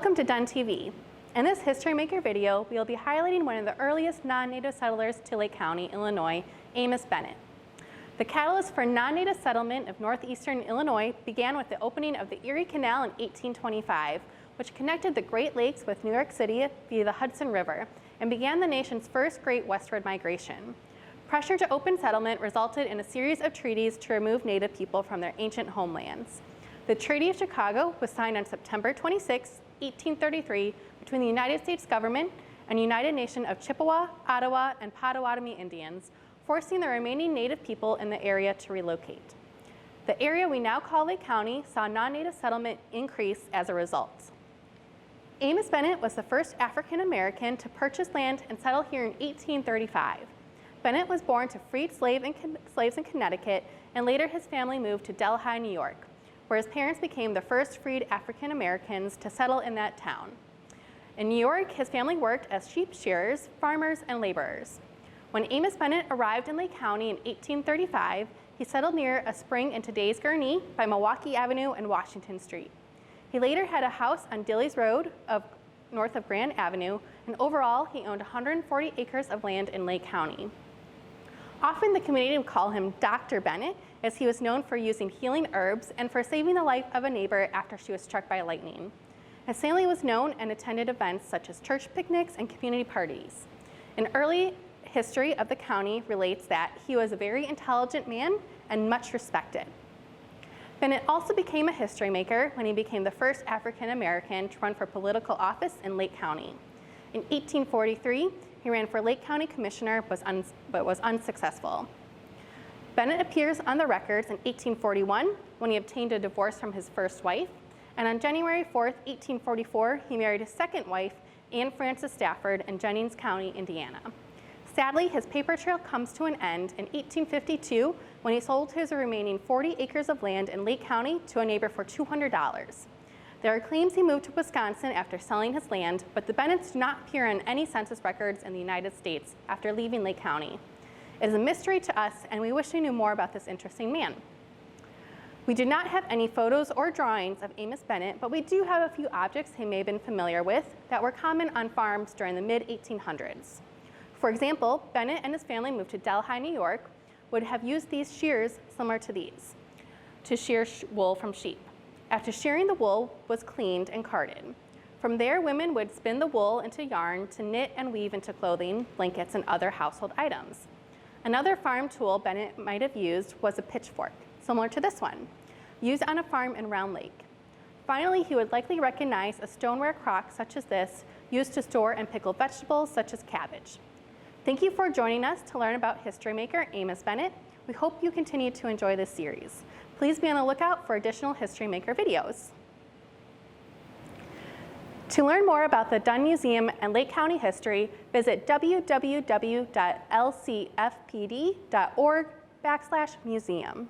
Welcome to Dunn TV. In this History Maker video, we will be highlighting one of the earliest non-native settlers to Lake County, Illinois, Amos Bennett. The catalyst for non-native settlement of northeastern Illinois began with the opening of the Erie Canal in 1825, which connected the Great Lakes with New York City via the Hudson River and began the nation's first great westward migration. Pressure to open settlement resulted in a series of treaties to remove native people from their ancient homelands. The Treaty of Chicago was signed on September 26, 1833, between the United States government and United Nation of Chippewa, Ottawa, and Potawatomi Indians, forcing the remaining native people in the area to relocate. The area we now call Lake County saw non-native settlement increase as a result. Amos Bennett was the first African American to purchase land and settle here in 1835. Bennett was born to freed slaves in Connecticut, and later his family moved to Delhi, New York, where his parents became the first freed African Americans to settle in that town. In New York, his family worked as sheep shearers, farmers, and laborers. When Amos Bennett arrived in Lake County in 1835, he settled near a spring in today's Gurnee by Milwaukee Avenue and Washington Street. He later had a house on Dilly's Road north of Grand Avenue, and overall, he owned 140 acres of land in Lake County. Often the community would call him Dr. Bennett, as he was known for using healing herbs and for saving the life of a neighbor after she was struck by lightning. His family was known and attended events such as church picnics and community parties. An early history of the county relates that he was a very intelligent man and much respected. Bennett also became a history maker when he became the first African American to run for political office in Lake County. In 1843, he ran for Lake County Commissioner but was unsuccessful. Bennett appears on the records in 1841 when he obtained a divorce from his first wife, and on January 4, 1844, he married his second wife, Anne Frances Stafford, in Jennings County, Indiana. Sadly, his paper trail comes to an end in 1852 when he sold his remaining 40 acres of land in Lake County to a neighbor for $200. There are claims he moved to Wisconsin after selling his land, but the Bennetts do not appear on any census records in the United States after leaving Lake County. It is a mystery to us, and we wish we knew more about this interesting man. We do not have any photos or drawings of Amos Bennett, but we do have a few objects he may have been familiar with that were common on farms during the mid-1800s. For example, Bennett and his family moved to Delhi, New York, would have used these shears similar to these to shear wool from sheep. After shearing, the wool was cleaned and carded. From there, women would spin the wool into yarn to knit and weave into clothing, blankets, and other household items. Another farm tool Bennett might have used was a pitchfork, similar to this one, used on a farm in Round Lake. Finally, he would likely recognize a stoneware crock such as this, used to store and pickle vegetables such as cabbage. Thank you for joining us to learn about history maker Amos Bennett. We hope you continue to enjoy this series. Please be on the lookout for additional History Maker videos. To learn more about the Dunn Museum and Lake County history, visit www.lcfpd.org/museum.